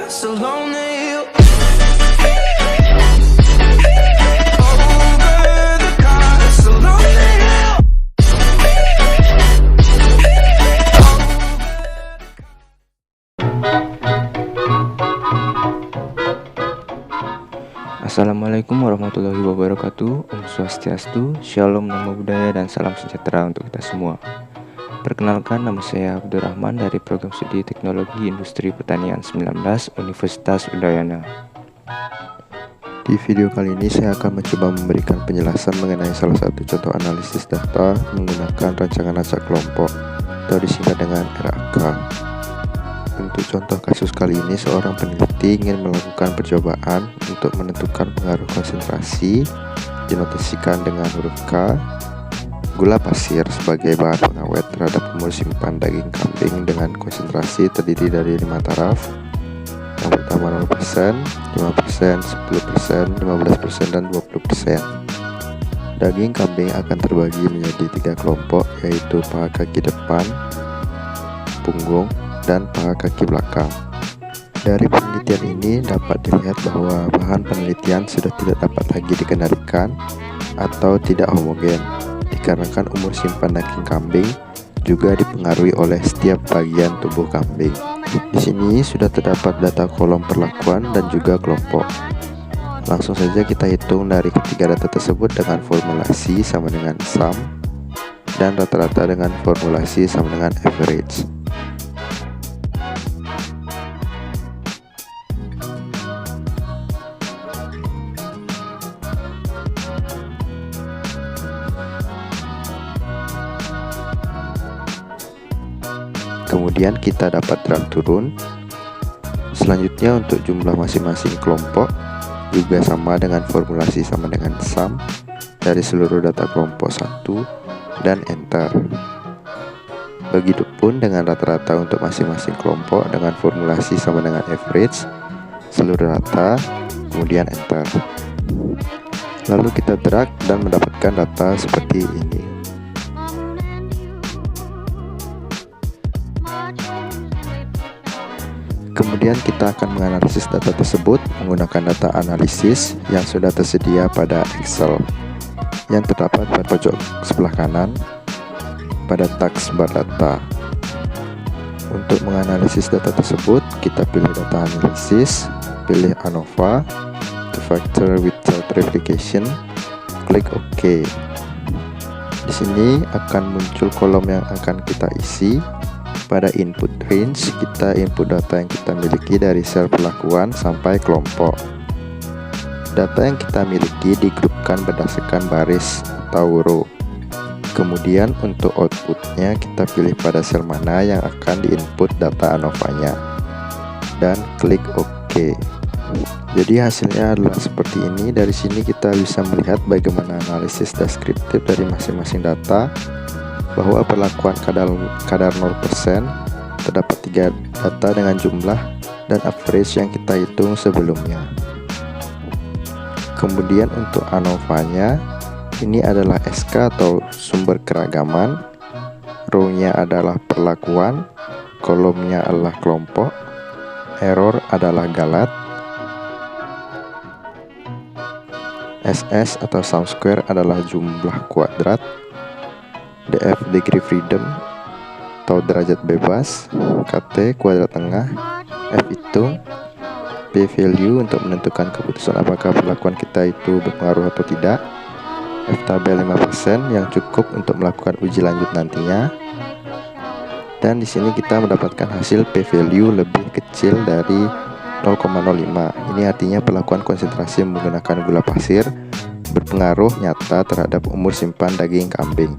so lonely. Assalamualaikum warahmatullahi wabarakatuh. Om Swastiastu, Shalom, Namo Buddhaya, dan salam sejahtera untuk kita semua. Perkenalkan, nama saya Abdurrahman dari Program Studi Teknologi Industri Pertanian 19 Universitas Udayana. Di video kali ini saya akan mencoba memberikan penjelasan mengenai salah satu contoh analisis data menggunakan rancangan acak kelompok atau disingkat dengan RAK. Untuk contoh kasus kali ini, seorang peneliti ingin melakukan percobaan untuk menentukan pengaruh konsentrasi dinotasikan dengan huruf K gula pasir sebagai bahan pengawet terhadap umur simpan daging kambing dengan konsentrasi terdiri dari 5 taraf. Yang pertama 0%, 5%, 10%, 15%, dan 20%. Daging kambing akan terbagi menjadi 3 kelompok, yaitu paha kaki depan, punggung, dan paha kaki belakang. Dari penelitian ini dapat dilihat bahwa bahan penelitian sudah tidak dapat lagi dikendalikan atau tidak homogen, dikarenakan umur simpan daging kambing juga dipengaruhi oleh setiap bagian tubuh kambing. Di sini sudah terdapat data kolom perlakuan dan juga kelompok. Langsung saja kita hitung dari ketiga data tersebut dengan formulasi sama dengan sum dan rata-rata dengan formulasi sama dengan average. Kemudian kita dapat drag turun. Selanjutnya untuk jumlah masing-masing kelompok juga sama dengan formulasi sama dengan sum dari seluruh data kelompok 1 dan enter. Begitupun dengan rata-rata untuk masing-masing kelompok dengan formulasi sama dengan average, seluruh rata, kemudian enter. Lalu kita drag dan mendapatkan data seperti ini. Kemudian kita akan menganalisis data tersebut menggunakan data analisis yang sudah tersedia pada Excel yang terdapat pada pojok sebelah kanan pada task bar data. Untuk menganalisis data tersebut, kita pilih data analisis, pilih ANOVA, two-factor without replication, klik OK. Di sini akan muncul kolom yang akan kita isi. Pada input range, kita input data yang kita miliki dari sel perlakuan sampai kelompok. Data yang kita miliki digrupkan berdasarkan baris atau row. Kemudian untuk outputnya kita pilih pada sel mana yang akan diinput data ANOVA-nya dan klik OK. Jadi hasilnya adalah seperti ini. Dari sini kita bisa melihat bagaimana analisis deskriptif dari masing-masing data, bahwa perlakuan kadar 0% terdapat 3 data dengan jumlah dan average yang kita hitung sebelumnya. Kemudian untuk ANOVA-nya, ini adalah SK atau sumber keragaman, row-nya adalah perlakuan, kolomnya adalah kelompok, error adalah galat, SS atau sum square adalah jumlah kuadrat, DF degree freedom atau derajat bebas, KT kuadrat tengah, F hitung, P value untuk menentukan keputusan apakah perlakuan kita itu berpengaruh atau tidak, F tabel 5% yang cukup untuk melakukan uji lanjut nantinya. Dan di sini kita mendapatkan hasil P value lebih kecil dari 0,05. Ini artinya perlakuan konsentrasi menggunakan gula pasir berpengaruh nyata terhadap umur simpan daging kambing.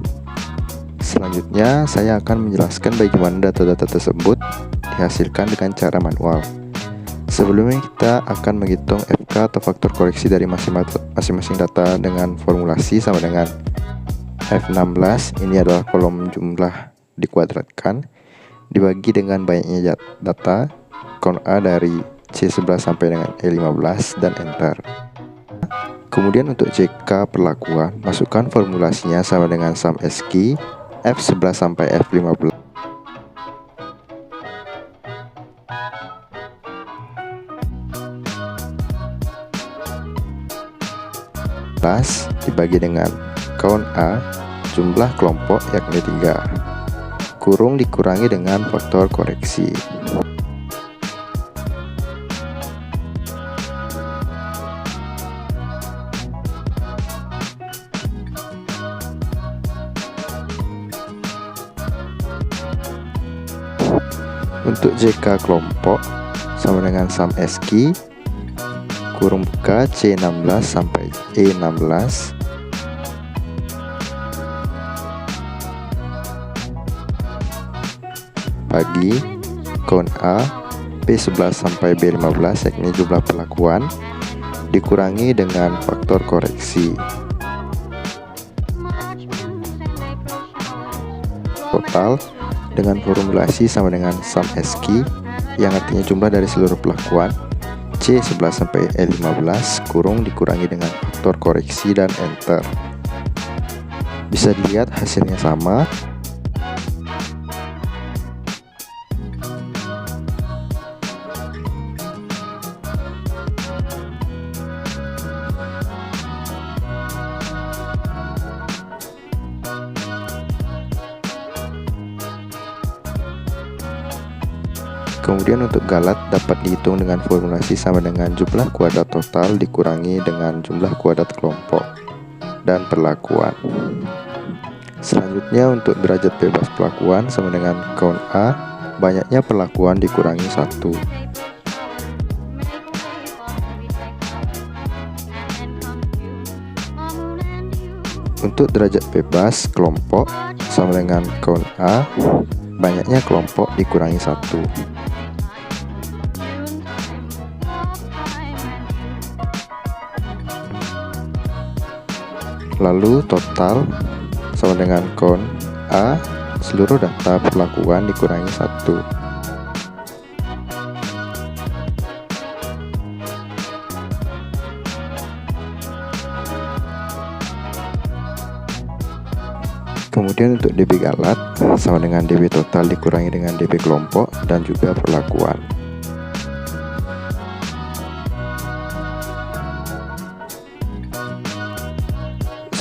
Selanjutnya, saya akan menjelaskan bagaimana data-data tersebut dihasilkan dengan cara manual. Sebelumnya kita akan menghitung FK atau faktor koreksi dari masing-masing data dengan formulasi sama dengan F16. Ini adalah kolom jumlah dikuadratkan dibagi dengan banyaknya data, count A dari C11 sampai dengan E15 dan enter. Kemudian untuk JK perlakuan, masukkan formulasinya sama dengan sum SQ F11 sampai F15. dibagi dengan count A jumlah kelompok yakni 3 kurung dikurangi dengan faktor koreksi. Untuk JK kelompok sama dengan sum ASCII kurung buka C16 sampai E16 bagi count A B11 sampai B15 yakni jumlah perlakuan dikurangi dengan faktor koreksi. Total dengan formulasi sama dengan sum ASCII yang artinya jumlah dari seluruh perlakuan C11 sampai E15 kurung dikurangi dengan faktor koreksi dan enter. Bisa dilihat hasilnya sama. Kemudian untuk galat dapat dihitung dengan formulasi sama dengan jumlah kuadrat total dikurangi dengan jumlah kuadrat kelompok dan perlakuan. Selanjutnya untuk derajat bebas perlakuan sama dengan count A banyaknya perlakuan dikurangi 1. Untuk derajat bebas kelompok sama dengan count A banyaknya kelompok dikurangi 1. Lalu total sama dengan count A seluruh data perlakuan dikurangi 1. Kemudian untuk DB galat sama dengan DB total dikurangi dengan DB kelompok dan juga perlakuan.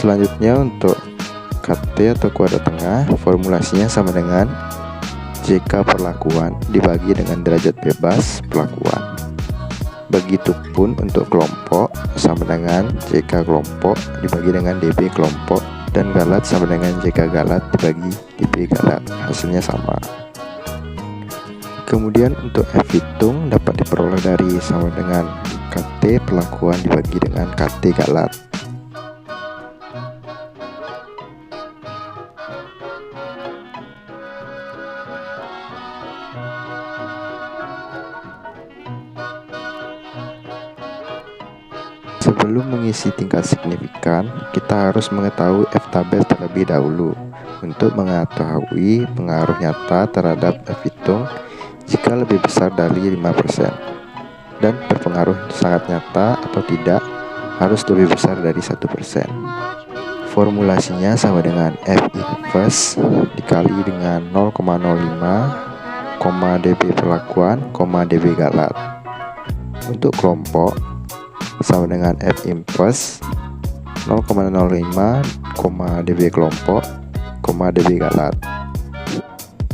Selanjutnya untuk KT atau kuadrat tengah formulasinya sama dengan JK perlakuan dibagi dengan derajat bebas perlakuan. Begitupun untuk kelompok sama dengan JK kelompok dibagi dengan DB kelompok dan galat sama dengan JK galat dibagi DB galat, hasilnya sama. Kemudian untuk F hitung dapat diperoleh dari sama dengan KT perlakuan dibagi dengan KT galat. Sebelum mengisi tingkat signifikan, kita harus mengetahui F-tabel terlebih dahulu untuk mengetahui pengaruh nyata terhadap F hitung jika lebih besar dari 5% dan berpengaruh sangat nyata atau tidak harus lebih besar dari 1%. Formulasinya sama dengan F inverse dikali dengan 0,05, dB perlakuan, DB galat. Untuk kelompok sama dengan F inverse 0,05, dB kelompok, dB galat.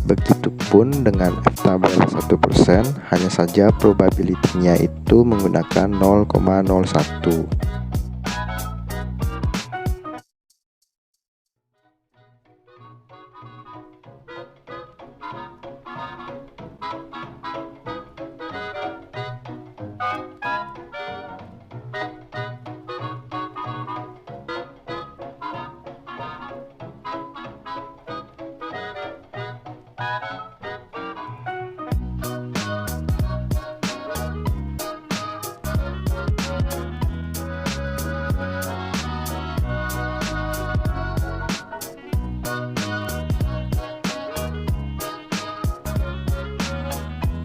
Begitupun dengan F tabel 1%, hanya saja probability-nya itu menggunakan 0,01.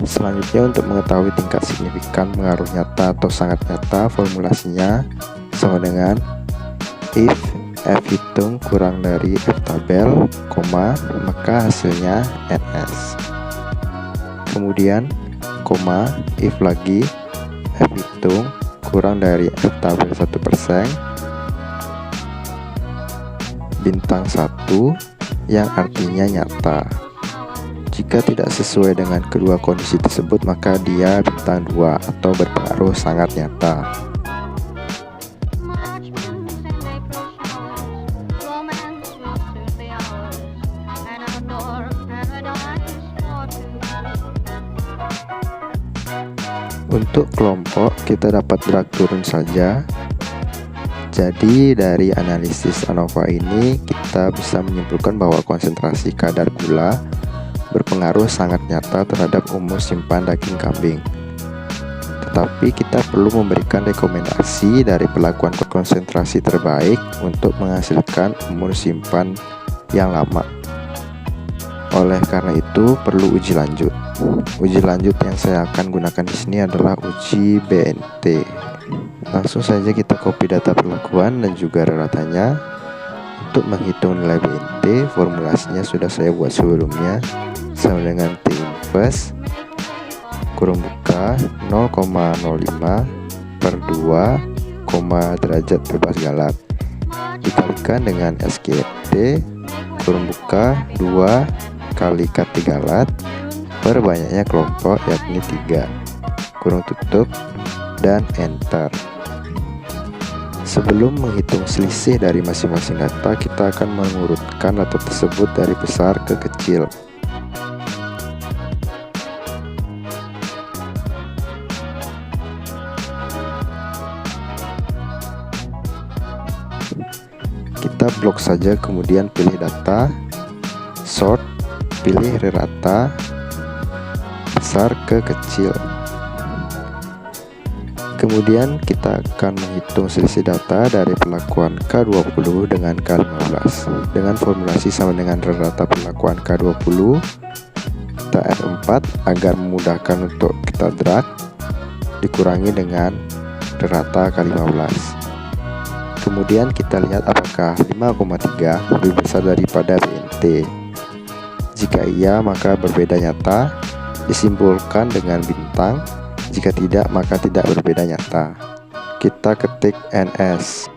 Selanjutnya untuk mengetahui tingkat signifikan pengaruh nyata atau sangat nyata, formulasinya sama dengan if F hitung kurang dari F tabel, maka hasilnya NS. Kemudian, if lagi F hitung kurang dari F tabel 1%, bintang 1 yang artinya nyata. Jika tidak sesuai dengan kedua kondisi tersebut, maka dia bintang 2 atau berpengaruh sangat nyata. Untuk kelompok, kita dapat drag turun saja. Jadi dari analisis ANOVA ini kita bisa menyimpulkan bahwa konsentrasi kadar gula berpengaruh sangat nyata terhadap umur simpan daging kambing. Tetapi kita perlu memberikan rekomendasi dari pelakuan konsentrasi terbaik untuk menghasilkan umur simpan yang lama. Oleh karena itu perlu uji lanjut. Uji lanjut yang saya akan gunakan di sini adalah uji BNT. Langsung saja kita copy data perlakuan dan juga reratanya. Untuk menghitung nilai BNT, formulasinya sudah saya buat sebelumnya, sama dengan T inverse kurung buka 0,05 per 2, derajat bebas galat dikalikan dengan SGT kurung buka 2 kali Kt galat per banyaknya kelompok yakni 3 kurung tutup dan enter. Sebelum menghitung selisih dari masing-masing data, kita akan mengurutkan data tersebut dari besar ke kecil. Kita blok saja, kemudian pilih data, sort, pilih rata besar ke kecil. Kemudian kita akan menghitung selisih data dari perlakuan K20 dengan K15 dengan formulasi sama dengan rata perlakuan K20. Kita F4 agar memudahkan untuk kita drag, dikurangi dengan rata K15. Kemudian kita lihat apakah 5,3 lebih besar daripada BNT. Jika iya, maka berbeda nyata, disimbolkan dengan bintang. Jika tidak, maka tidak berbeda nyata. Kita ketik NS.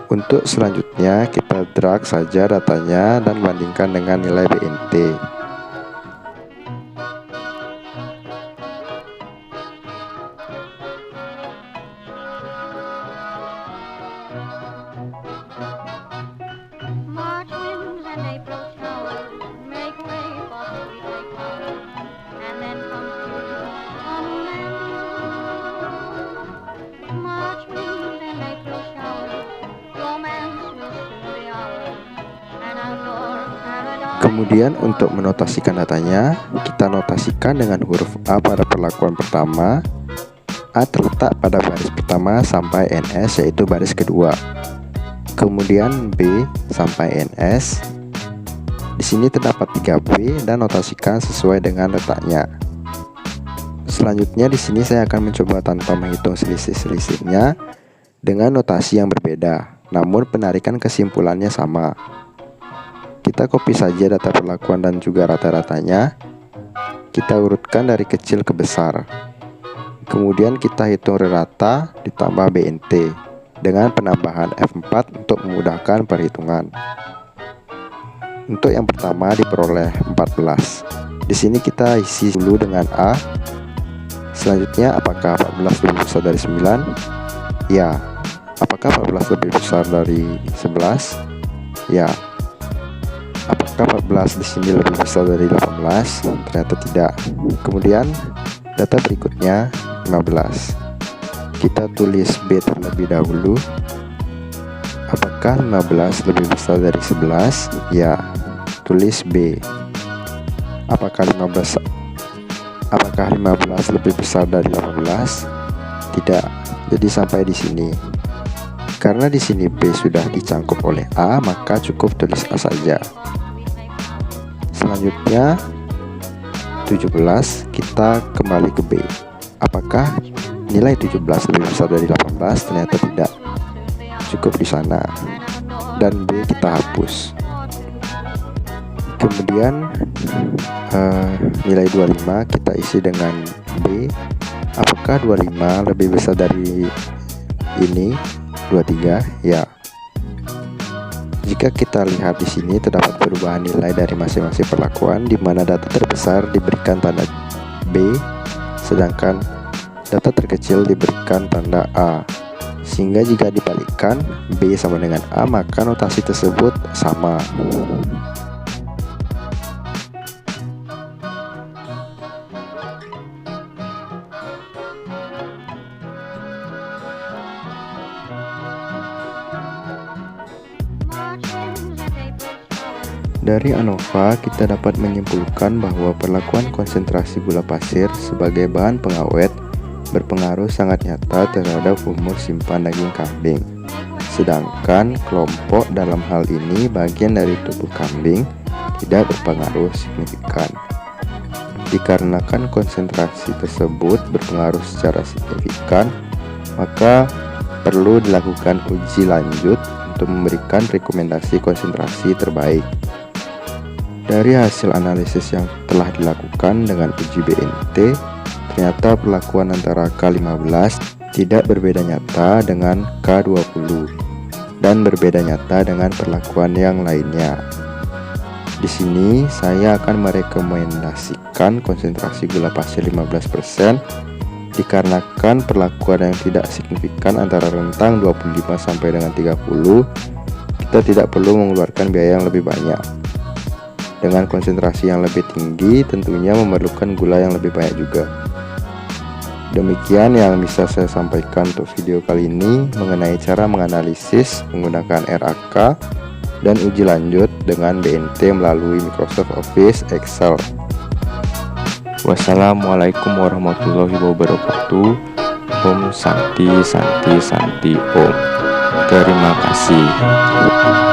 Untuk selanjutnya, kita drag saja datanya dan bandingkan dengan nilai BNT. Kemudian untuk menotasikan datanya, kita notasikan dengan huruf A pada perlakuan pertama. A terletak pada baris pertama sampai NS, yaitu baris kedua. Kemudian B sampai NS. Di sini terdapat 3B dan notasikan sesuai dengan letaknya. Selanjutnya di sini saya akan mencoba tanpa menghitung selisih-selisihnya dengan notasi yang berbeda, namun penarikan kesimpulannya sama. Kita copy saja data perlakuan dan juga rata-ratanya. Kita urutkan dari kecil ke besar. Kemudian kita hitung rata ditambah BNT dengan penambahan F4 untuk memudahkan perhitungan. Untuk yang pertama diperoleh 14. Di sini kita isi dulu dengan A. Selanjutnya, apakah 14 lebih besar dari 9? Ya. Apakah 14 lebih besar dari 11? Ya. Apakah 14 di sini lebih besar dari 18? Ternyata tidak. Kemudian data berikutnya 15. Kita tulis B terlebih dahulu. Apakah 15 lebih besar dari 11? Ya. Tulis B. Apakah 15 lebih besar dari 18? Tidak. Jadi sampai di sini. Karena di sini B sudah dicangkup oleh A, maka cukup tulis A saja. Selanjutnya 17, kita kembali ke B. Apakah nilai 17 lebih besar dari 18? Ternyata tidak. Cukup di sana. Dan B kita hapus. Kemudian nilai 25 kita isi dengan B. Apakah 25 lebih besar dari ini? 23, ya. Jika kita lihat di sini terdapat perubahan nilai dari masing-masing perlakuan, di mana data terbesar diberikan tanda B, sedangkan data terkecil diberikan tanda A. Sehingga jika dibalikkan B sama dengan A, maka notasi tersebut sama. Dari ANOVA, kita dapat menyimpulkan bahwa perlakuan konsentrasi gula pasir sebagai bahan pengawet berpengaruh sangat nyata terhadap umur simpan daging kambing. Sedangkan kelompok dalam hal ini bagian dari tubuh kambing tidak berpengaruh signifikan. Dikarenakan konsentrasi tersebut berpengaruh secara signifikan, maka perlu dilakukan uji lanjut untuk memberikan rekomendasi konsentrasi terbaik. Dari hasil analisis yang telah dilakukan dengan uji BNT, ternyata perlakuan antara K15 tidak berbeda nyata dengan K20 dan berbeda nyata dengan perlakuan yang lainnya. Di sini saya akan merekomendasikan konsentrasi gula pasir 15% dikarenakan perlakuan yang tidak signifikan antara rentang 25 sampai dengan 30, kita tidak perlu mengeluarkan biaya yang lebih banyak. Dengan konsentrasi yang lebih tinggi tentunya memerlukan gula yang lebih banyak juga. Demikian yang bisa saya sampaikan untuk video kali ini mengenai cara menganalisis menggunakan RAK dan uji lanjut dengan BNT melalui Microsoft Office Excel. Wassalamualaikum warahmatullahi wabarakatuh. Om Santi Santi Santi Om. Terima kasih.